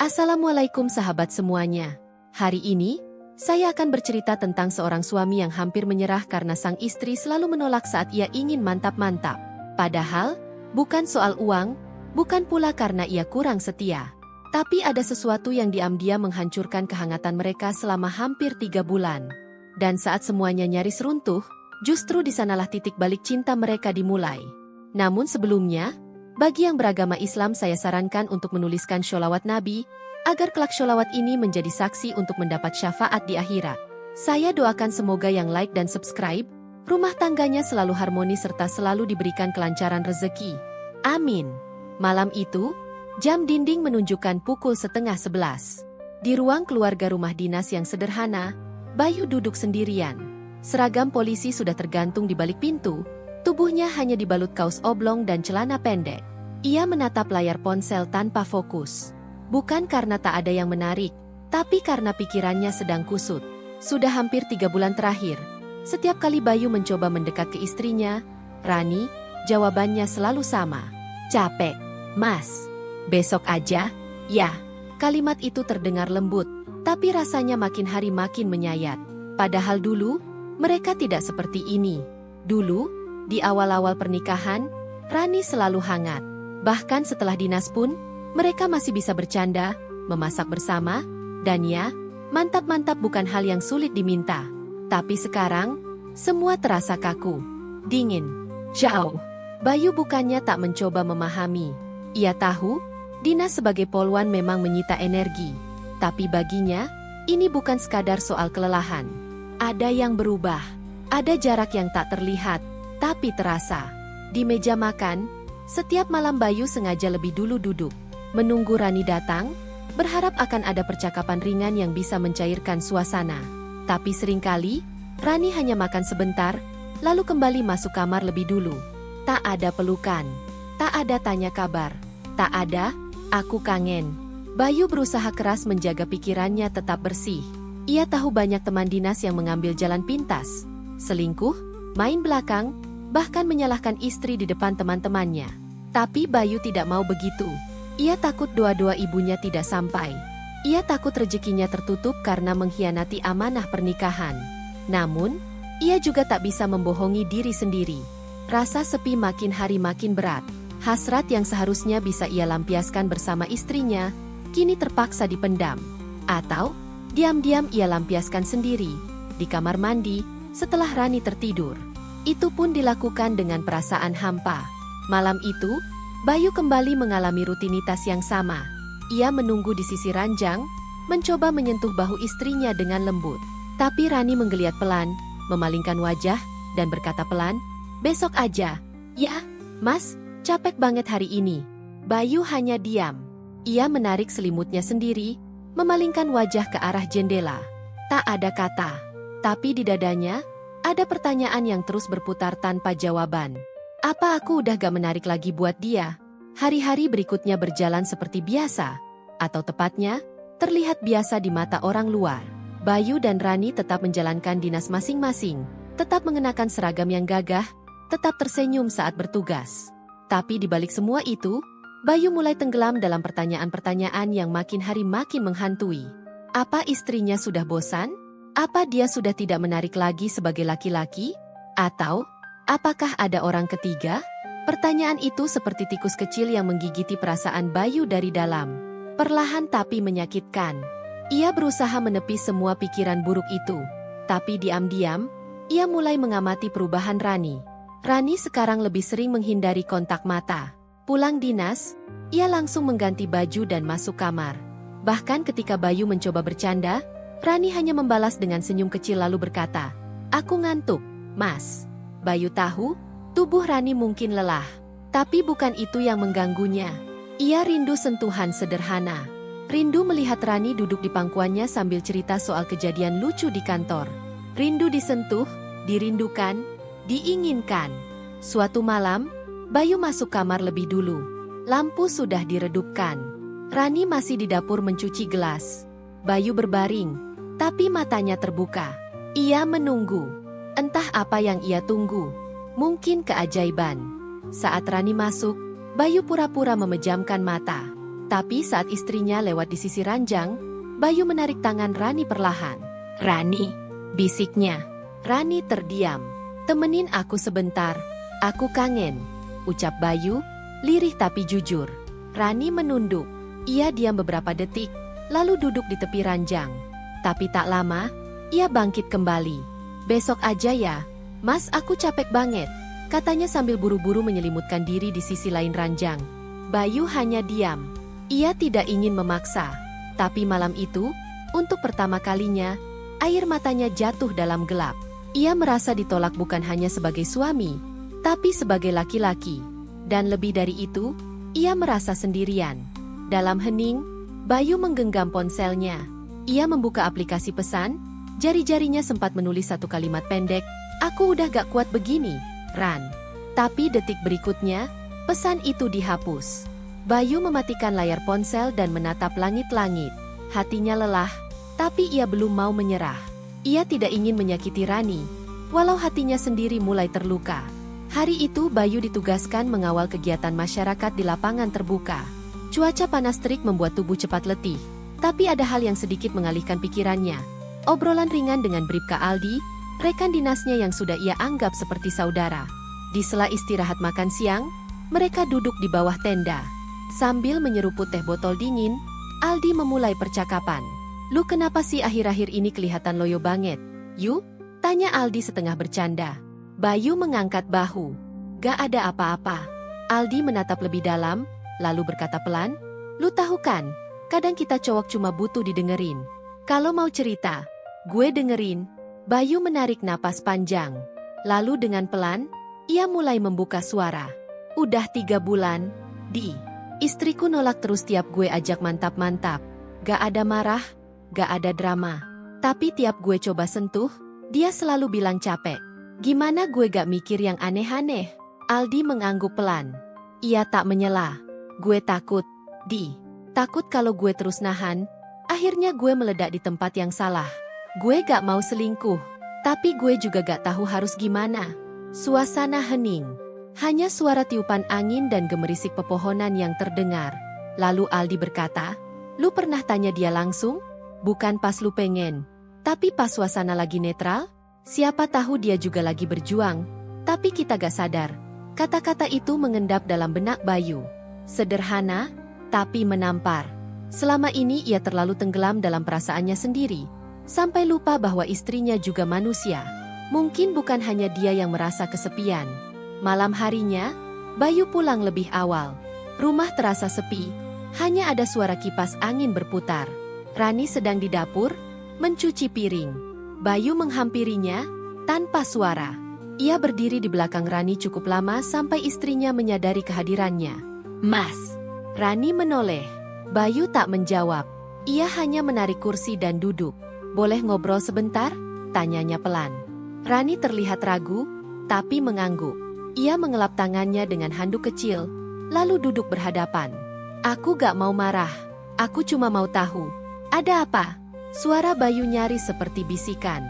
Assalamualaikum sahabat semuanya. Hari ini, saya akan bercerita tentang seorang suami yang hampir menyerah karena sang istri selalu menolak saat ia ingin mantap-mantap. Padahal, bukan soal uang, bukan pula karena ia kurang setia. Tapi ada sesuatu yang diam-diam menghancurkan kehangatan mereka selama hampir 3 bulan. Dan saat semuanya nyaris runtuh, justru di sanalah titik balik cinta mereka dimulai. Namun sebelumnya, bagi yang beragama Islam saya sarankan untuk menuliskan sholawat Nabi, agar kelak sholawat ini menjadi saksi untuk mendapat syafaat di akhirat. Saya doakan semoga yang like dan subscribe, rumah tangganya selalu harmoni serta selalu diberikan kelancaran rezeki. Amin. Malam itu, jam dinding menunjukkan pukul 10:30. Di ruang keluarga rumah dinas yang sederhana, Bayu duduk sendirian. Seragam polisi sudah tergantung di balik pintu. Tubuhnya hanya dibalut kaos oblong dan celana pendek. Ia menatap layar ponsel tanpa fokus. Bukan karena tak ada yang menarik, tapi karena pikirannya sedang kusut. Sudah hampir 3 bulan terakhir, setiap kali Bayu mencoba mendekat ke istrinya, Rani, jawabannya selalu sama. Capek, Mas. Besok aja, ya. Kalimat itu terdengar lembut, tapi rasanya makin hari makin menyayat. Padahal dulu, mereka tidak seperti ini. Dulu, di awal-awal pernikahan, Rani selalu hangat. Bahkan setelah dinas pun, mereka masih bisa bercanda, memasak bersama, dan ya, mantap-mantap bukan hal yang sulit diminta. Tapi sekarang, semua terasa kaku, dingin, jauh. Bayu bukannya tak mencoba memahami. Ia tahu, dinas sebagai polwan memang menyita energi. Tapi baginya, ini bukan sekadar soal kelelahan. Ada yang berubah, ada jarak yang tak terlihat, tapi terasa. Di meja makan, setiap malam Bayu sengaja lebih dulu duduk, menunggu Rani datang, berharap akan ada percakapan ringan yang bisa mencairkan suasana. Tapi seringkali, Rani hanya makan sebentar, lalu kembali masuk kamar lebih dulu. Tak ada pelukan, tak ada tanya kabar, tak ada, aku kangen. Bayu berusaha keras menjaga pikirannya tetap bersih. Ia tahu banyak teman dinas yang mengambil jalan pintas, selingkuh, main belakang, bahkan menyalahkan istri di depan teman-temannya. Tapi Bayu tidak mau begitu. Ia takut doa-doa ibunya tidak sampai. Ia takut rezekinya tertutup karena mengkhianati amanah pernikahan. Namun, ia juga tak bisa membohongi diri sendiri. Rasa sepi makin hari makin berat. Hasrat yang seharusnya bisa ia lampiaskan bersama istrinya, kini terpaksa dipendam. Atau, diam-diam ia lampiaskan sendiri, di kamar mandi, setelah Rani tertidur. Itu pun dilakukan dengan perasaan hampa. Malam itu, Bayu kembali mengalami rutinitas yang sama. Ia menunggu di sisi ranjang, mencoba menyentuh bahu istrinya dengan lembut. Tapi Rani menggeliat pelan, memalingkan wajah, dan berkata pelan, "Besok aja." "Ya, Mas, capek banget hari ini." Bayu hanya diam. Ia menarik selimutnya sendiri, memalingkan wajah ke arah jendela. Tak ada kata. Tapi di dadanya, ada pertanyaan yang terus berputar tanpa jawaban. Apa aku udah gak menarik lagi buat dia? Hari-hari berikutnya berjalan seperti biasa. Atau tepatnya, terlihat biasa di mata orang luar. Bayu dan Rani tetap menjalankan dinas masing-masing. Tetap mengenakan seragam yang gagah, tetap tersenyum saat bertugas. Tapi di balik semua itu, Bayu mulai tenggelam dalam pertanyaan-pertanyaan yang makin hari makin menghantui. Apa istrinya sudah bosan? Apa dia sudah tidak menarik lagi sebagai laki-laki? Atau, apakah ada orang ketiga? Pertanyaan itu seperti tikus kecil yang menggigiti perasaan Bayu dari dalam. Perlahan tapi menyakitkan. Ia berusaha menepis semua pikiran buruk itu. Tapi diam-diam, ia mulai mengamati perubahan Rani. Rani sekarang lebih sering menghindari kontak mata. Pulang dinas, ia langsung mengganti baju dan masuk kamar. Bahkan ketika Bayu mencoba bercanda, Rani hanya membalas dengan senyum kecil lalu berkata, "Aku ngantuk, Mas." Bayu tahu, tubuh Rani mungkin lelah. Tapi bukan itu yang mengganggunya. Ia rindu sentuhan sederhana. Rindu melihat Rani duduk di pangkuannya sambil cerita soal kejadian lucu di kantor. Rindu disentuh, dirindukan, diinginkan. Suatu malam, Bayu masuk kamar lebih dulu. Lampu sudah diredupkan. Rani masih di dapur mencuci gelas. Bayu berbaring, tapi matanya terbuka. Ia menunggu. Entah apa yang ia tunggu. Mungkin keajaiban. Saat Rani masuk, Bayu pura-pura memejamkan mata. Tapi saat istrinya lewat di sisi ranjang, Bayu menarik tangan Rani perlahan. "Rani," bisiknya. Rani terdiam. "Temenin aku sebentar, aku kangen," ucap Bayu, lirih tapi jujur. Rani menunduk. Ia diam beberapa detik, lalu duduk di tepi ranjang. Tapi tak lama, ia bangkit kembali. "Besok aja ya, Mas, aku capek banget," katanya sambil buru-buru menyelimutkan diri di sisi lain ranjang. Bayu hanya diam. Ia tidak ingin memaksa. Tapi malam itu, untuk pertama kalinya, air matanya jatuh dalam gelap. Ia merasa ditolak bukan hanya sebagai suami, tapi sebagai laki-laki. Dan lebih dari itu, ia merasa sendirian. Dalam hening, Bayu menggenggam ponselnya. Ia membuka aplikasi pesan, jari-jarinya sempat menulis satu kalimat pendek, "Aku udah gak kuat begini, Ran." Tapi detik berikutnya, pesan itu dihapus. Bayu mematikan layar ponsel dan menatap langit-langit. Hatinya lelah, tapi ia belum mau menyerah. Ia tidak ingin menyakiti Rani, walau hatinya sendiri mulai terluka. Hari itu Bayu ditugaskan mengawal kegiatan masyarakat di lapangan terbuka. Cuaca panas terik membuat tubuh cepat letih, tapi ada hal yang sedikit mengalihkan pikirannya. Obrolan ringan dengan Bribka Aldi, rekan dinasnya yang sudah ia anggap seperti saudara. Di sela istirahat makan siang, mereka duduk di bawah tenda. Sambil menyeruput teh botol dingin, Aldi memulai percakapan. "Lu kenapa sih akhir-akhir ini kelihatan loyo banget, Yu?" tanya Aldi setengah bercanda. Bayu mengangkat bahu. "Gak ada apa-apa." Aldi menatap lebih dalam, lalu berkata pelan, "Lu tahu kan, kadang kita cowok cuma butuh didengerin. Kalau mau cerita, gue dengerin." Bayu menarik napas panjang. Lalu dengan pelan, ia mulai membuka suara. "Udah 3 bulan, Di. Istriku nolak terus tiap gue ajak mantap-mantap. Gak ada marah, gak ada drama. Tapi tiap gue coba sentuh, dia selalu bilang capek. Gimana gue gak mikir yang aneh-aneh?" Aldi mengangguk pelan. Ia tak menyela. "Gue takut, Di. Takut kalau gue terus nahan, akhirnya gue meledak di tempat yang salah. Gue gak mau selingkuh, tapi gue juga gak tahu harus gimana." Suasana hening. Hanya suara tiupan angin dan gemerisik pepohonan yang terdengar. Lalu Aldi berkata, "Lu pernah tanya dia langsung? Bukan pas lu pengen, tapi pas suasana lagi netral? Siapa tahu dia juga lagi berjuang, tapi kita gak sadar." Kata-kata itu mengendap dalam benak Bayu. Sederhana, tapi menampar. Selama ini ia terlalu tenggelam dalam perasaannya sendiri, sampai lupa bahwa istrinya juga manusia. Mungkin bukan hanya dia yang merasa kesepian. Malam harinya, Bayu pulang lebih awal. Rumah terasa sepi, hanya ada suara kipas angin berputar. Rani sedang di dapur, mencuci piring. Bayu menghampirinya, tanpa suara. Ia berdiri di belakang Rani cukup lama sampai istrinya menyadari kehadirannya. "Mas." Rani menoleh. Bayu tak menjawab. Ia hanya menarik kursi dan duduk. "Boleh ngobrol sebentar?" tanyanya pelan. Rani terlihat ragu, tapi mengangguk. Ia mengelap tangannya dengan handuk kecil, lalu duduk berhadapan. "Aku gak mau marah. Aku cuma mau tahu. Ada apa?" Suara Bayu nyaris seperti bisikan.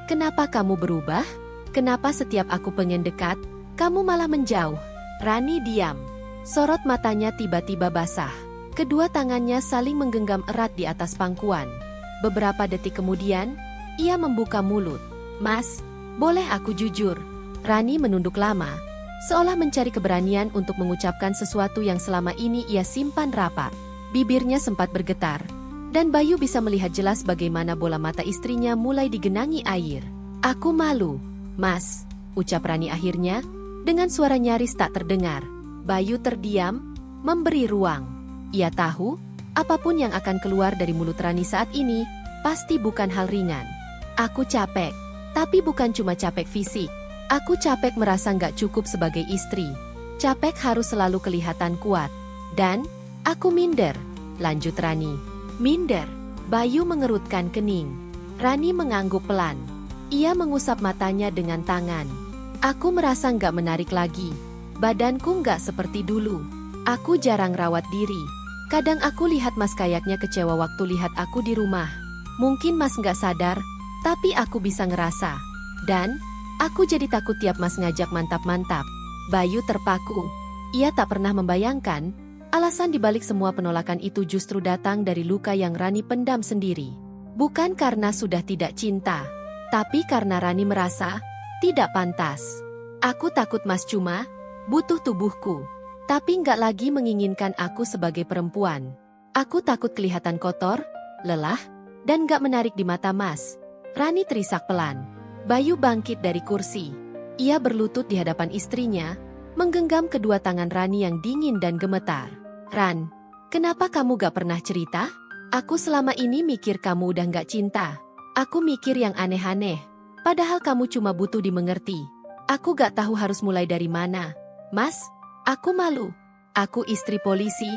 "Kenapa kamu berubah? Kenapa setiap aku pengen dekat, kamu malah menjauh?" Rani diam. Sorot matanya tiba-tiba basah. Kedua tangannya saling menggenggam erat di atas pangkuan. Beberapa detik kemudian, ia membuka mulut. "Mas, boleh aku jujur?" Rani menunduk lama, seolah mencari keberanian untuk mengucapkan sesuatu yang selama ini ia simpan rapat. Bibirnya sempat bergetar, dan Bayu bisa melihat jelas bagaimana bola mata istrinya mulai digenangi air. "Aku malu, Mas," ucap Rani akhirnya, dengan suara nyaris tak terdengar. Bayu terdiam, memberi ruang. Ia tahu, apapun yang akan keluar dari mulut Rani saat ini, pasti bukan hal ringan. "Aku capek, tapi bukan cuma capek fisik. Aku capek merasa nggak cukup sebagai istri. Capek harus selalu kelihatan kuat. Dan, aku minder," lanjut Rani. "Minder?" Bayu mengerutkan kening. Rani mengangguk pelan. Ia mengusap matanya dengan tangan. "Aku merasa nggak menarik lagi. Badanku nggak seperti dulu. Aku jarang rawat diri. Kadang aku lihat Mas kayaknya kecewa waktu lihat aku di rumah. Mungkin Mas nggak sadar, tapi aku bisa ngerasa. Dan, aku jadi takut tiap Mas ngajak mantap-mantap." Bayu terpaku. Ia tak pernah membayangkan Alasan dibalik semua penolakan itu justru datang dari luka yang Rani pendam sendiri. Bukan karena sudah tidak cinta, tapi karena Rani merasa tidak pantas. Aku takut Mas cuma butuh tubuhku, tapi nggak lagi menginginkan aku sebagai perempuan. Aku takut kelihatan kotor, lelah, dan nggak menarik di mata Mas. Rani terisak pelan. Bayu bangkit dari kursi. Ia berlutut di hadapan istrinya, menggenggam kedua tangan Rani yang dingin dan gemetar. Ran, kenapa kamu gak pernah cerita? Aku selama ini mikir kamu udah gak cinta. Aku mikir yang aneh-aneh. Padahal kamu cuma butuh dimengerti. Aku gak tahu harus mulai dari mana. Mas, aku malu. Aku istri polisi,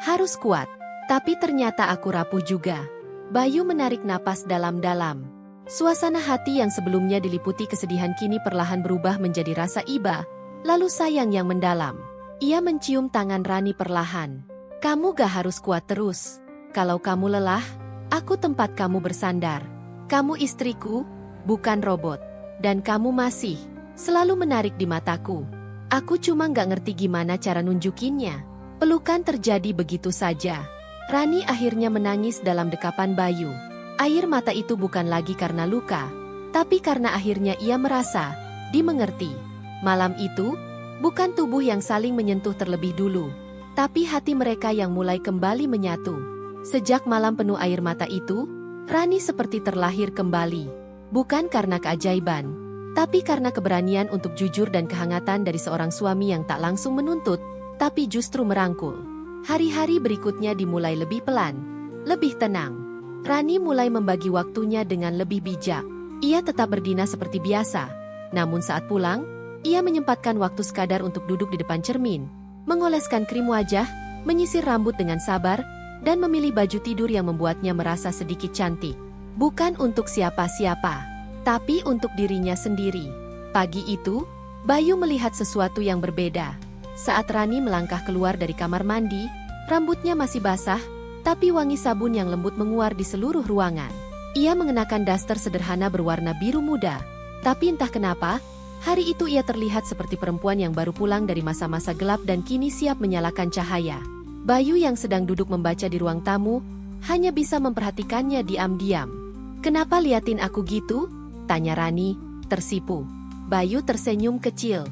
harus kuat. Tapi ternyata aku rapuh juga. Bayu menarik napas dalam-dalam. Suasana hati yang sebelumnya diliputi kesedihan kini perlahan berubah menjadi rasa iba, lalu sayang yang mendalam. Ia mencium tangan Rani perlahan. Kamu gak harus kuat terus. Kalau kamu lelah, aku tempat kamu bersandar. Kamu istriku, bukan robot. Dan kamu masih selalu menarik di mataku. Aku cuma gak ngerti gimana cara nunjukinnya. Pelukan terjadi begitu saja. Rani akhirnya menangis dalam dekapan Bayu. Air mata itu bukan lagi karena luka, tapi karena akhirnya ia merasa dimengerti. Malam itu, bukan tubuh yang saling menyentuh terlebih dulu, tapi hati mereka yang mulai kembali menyatu. Sejak malam penuh air mata itu, Rani seperti terlahir kembali. Bukan karena keajaiban, tapi karena keberanian untuk jujur dan kehangatan dari seorang suami yang tak langsung menuntut, tapi justru merangkul. Hari-hari berikutnya dimulai lebih pelan, lebih tenang. Rani mulai membagi waktunya dengan lebih bijak. Ia tetap berdinas seperti biasa. Namun saat pulang, ia menyempatkan waktu sekadar untuk duduk di depan cermin, mengoleskan krim wajah, menyisir rambut dengan sabar, dan memilih baju tidur yang membuatnya merasa sedikit cantik. Bukan untuk siapa-siapa, tapi untuk dirinya sendiri. Pagi itu, Bayu melihat sesuatu yang berbeda. Saat Rani melangkah keluar dari kamar mandi, rambutnya masih basah, tapi wangi sabun yang lembut menguar di seluruh ruangan. Ia mengenakan daster sederhana berwarna biru muda. Tapi entah kenapa, hari itu ia terlihat seperti perempuan yang baru pulang dari masa-masa gelap dan kini siap menyalakan cahaya. Bayu yang sedang duduk membaca di ruang tamu, hanya bisa memperhatikannya diam-diam. "Kenapa liatin aku gitu?" tanya Rani, tersipu. Bayu tersenyum kecil.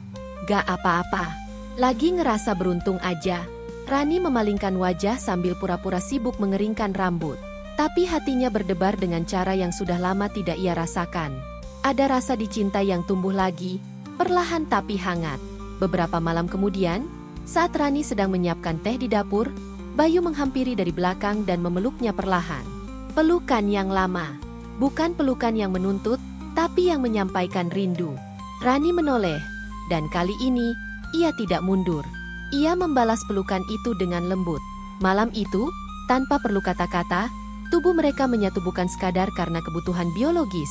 "Gak apa-apa. Lagi ngerasa beruntung aja." Rani memalingkan wajah sambil pura-pura sibuk mengeringkan rambut. Tapi hatinya berdebar dengan cara yang sudah lama tidak ia rasakan. Ada rasa dicintai yang tumbuh lagi, perlahan tapi hangat. Beberapa malam kemudian, saat Rani sedang menyiapkan teh di dapur, Bayu menghampiri dari belakang dan memeluknya perlahan. Pelukan yang lama. Bukan pelukan yang menuntut, tapi yang menyampaikan rindu. Rani menoleh, dan kali ini, ia tidak mundur. Ia membalas pelukan itu dengan lembut. Malam itu, tanpa perlu kata-kata, tubuh mereka menyatu bukan sekadar karena kebutuhan biologis,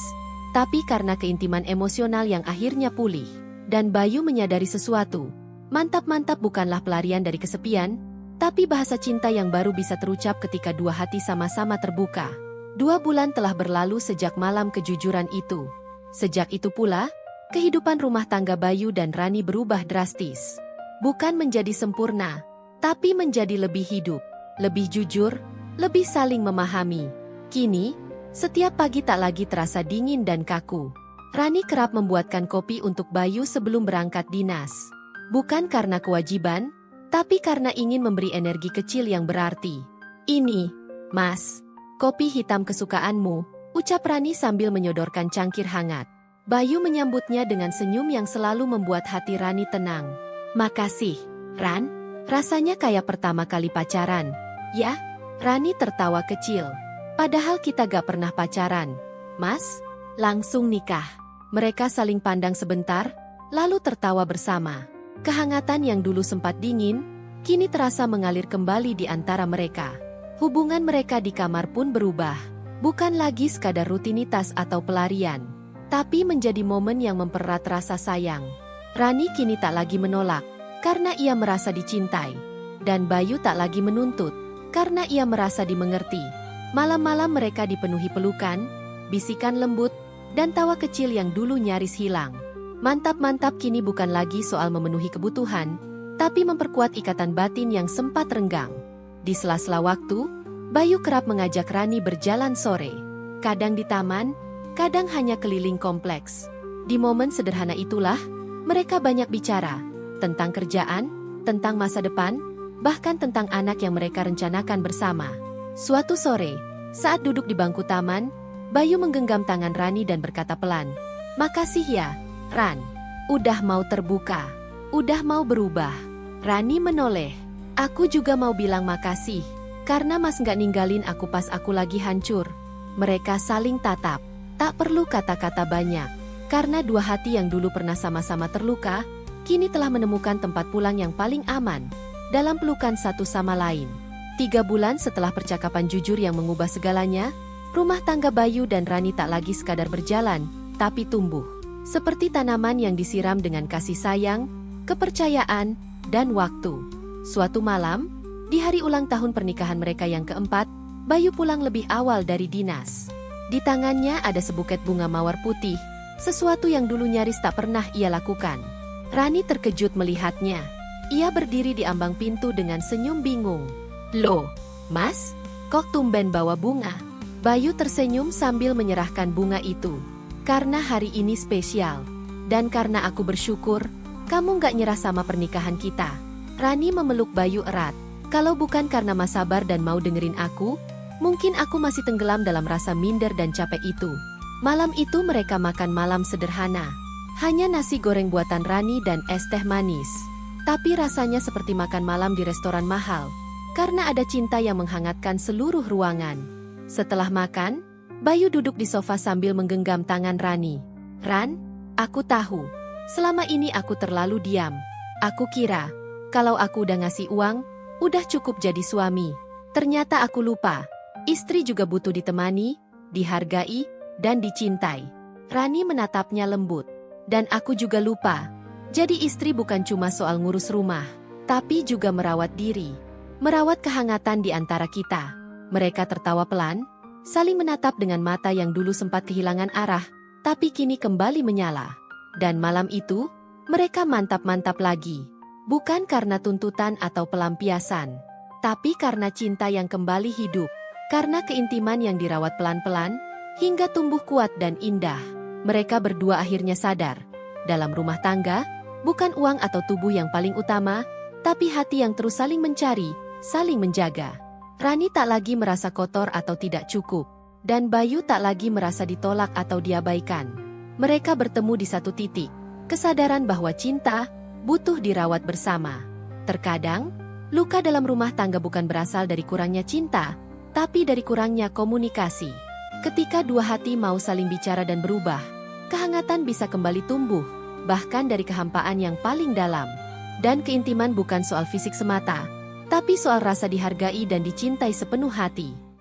tapi karena keintiman emosional yang akhirnya pulih. Dan Bayu menyadari sesuatu. Mantap-mantap bukanlah pelarian dari kesepian, tapi bahasa cinta yang baru bisa terucap ketika dua hati sama-sama terbuka. 2 bulan telah berlalu sejak malam kejujuran itu. Sejak itu pula, kehidupan rumah tangga Bayu dan Rani berubah drastis. Bukan menjadi sempurna, tapi menjadi lebih hidup, lebih jujur, lebih saling memahami. Kini, setiap pagi tak lagi terasa dingin dan kaku. Rani kerap membuatkan kopi untuk Bayu sebelum berangkat dinas. Bukan karena kewajiban, tapi karena ingin memberi energi kecil yang berarti. "Ini, Mas, kopi hitam kesukaanmu," ucap Rani sambil menyodorkan cangkir hangat. Bayu menyambutnya dengan senyum yang selalu membuat hati Rani tenang. "Makasih, Ran. Rasanya kayak pertama kali pacaran." "Ya?" Rani tertawa kecil. "Padahal kita gak pernah pacaran, Mas. Langsung nikah." Mereka saling pandang sebentar, lalu tertawa bersama. Kehangatan yang dulu sempat dingin, kini terasa mengalir kembali di antara mereka. Hubungan mereka di kamar pun berubah. Bukan lagi sekadar rutinitas atau pelarian, tapi menjadi momen yang mempererat rasa sayang. Rani kini tak lagi menolak, karena ia merasa dicintai. Dan Bayu tak lagi menuntut, karena ia merasa dimengerti. Malam-malam mereka dipenuhi pelukan, bisikan lembut, dan tawa kecil yang dulu nyaris hilang. Mantap-mantap kini bukan lagi soal memenuhi kebutuhan, tapi memperkuat ikatan batin yang sempat renggang. Di sela-sela waktu, Bayu kerap mengajak Rani berjalan sore. Kadang di taman, kadang hanya keliling kompleks. Di momen sederhana itulah, mereka banyak bicara tentang kerjaan, tentang masa depan, bahkan tentang anak yang mereka rencanakan bersama. Suatu sore, saat duduk di bangku taman, Bayu menggenggam tangan Rani dan berkata pelan, "Makasih ya, Ran. Udah mau terbuka. Udah mau berubah." Rani menoleh. "Aku juga mau bilang makasih. Karena Mas nggak ninggalin aku pas aku lagi hancur." Mereka saling tatap. Tak perlu kata-kata banyak. Karena dua hati yang dulu pernah sama-sama terluka, kini telah menemukan tempat pulang yang paling aman. Dalam pelukan satu sama lain. 3 bulan setelah percakapan jujur yang mengubah segalanya, rumah tangga Bayu dan Rani tak lagi sekadar berjalan, tapi tumbuh. Seperti tanaman yang disiram dengan kasih sayang, kepercayaan, dan waktu. Suatu malam, di hari ulang tahun pernikahan mereka yang keempat, Bayu pulang lebih awal dari dinas. Di tangannya ada sebuket bunga mawar putih, sesuatu yang dulu nyaris tak pernah ia lakukan. Rani terkejut melihatnya. Ia berdiri di ambang pintu dengan senyum bingung. "Loh, Mas, kok tumben bawa bunga?" Bayu tersenyum sambil menyerahkan bunga itu. "Karena hari ini spesial. Dan karena aku bersyukur, kamu gak nyerah sama pernikahan kita." Rani memeluk Bayu erat. "Kalau bukan karena Mas sabar dan mau dengerin aku, mungkin aku masih tenggelam dalam rasa minder dan capek itu." Malam itu mereka makan malam sederhana. Hanya nasi goreng buatan Rani dan es teh manis. Tapi rasanya seperti makan malam di restoran mahal. Karena ada cinta yang menghangatkan seluruh ruangan. Setelah makan, Bayu duduk di sofa sambil menggenggam tangan Rani. "Ran, aku tahu. Selama ini aku terlalu diam. Aku kira, kalau aku udah ngasih uang, udah cukup jadi suami. Ternyata aku lupa. Istri juga butuh ditemani, dihargai, dan dicintai." Rani menatapnya lembut. "Dan aku juga lupa. Jadi istri bukan cuma soal ngurus rumah, tapi juga merawat diri. Merawat kehangatan di antara kita." Mereka tertawa pelan, saling menatap dengan mata yang dulu sempat kehilangan arah, tapi kini kembali menyala. Dan malam itu, mereka mantap-mantap lagi. Bukan karena tuntutan atau pelampiasan, tapi karena cinta yang kembali hidup. Karena keintiman yang dirawat pelan-pelan, hingga tumbuh kuat dan indah. Mereka berdua akhirnya sadar, dalam rumah tangga, bukan uang atau tubuh yang paling utama, tapi hati yang terus saling mencari, saling menjaga. Rani tak lagi merasa kotor atau tidak cukup, dan Bayu tak lagi merasa ditolak atau diabaikan. Mereka bertemu di satu titik, kesadaran bahwa cinta butuh dirawat bersama. Terkadang, luka dalam rumah tangga bukan berasal dari kurangnya cinta, tapi dari kurangnya komunikasi. Ketika dua hati mau saling bicara dan berubah, kehangatan bisa kembali tumbuh, bahkan dari kehampaan yang paling dalam. Dan keintiman bukan soal fisik semata, tapi soal rasa dihargai dan dicintai sepenuh hati.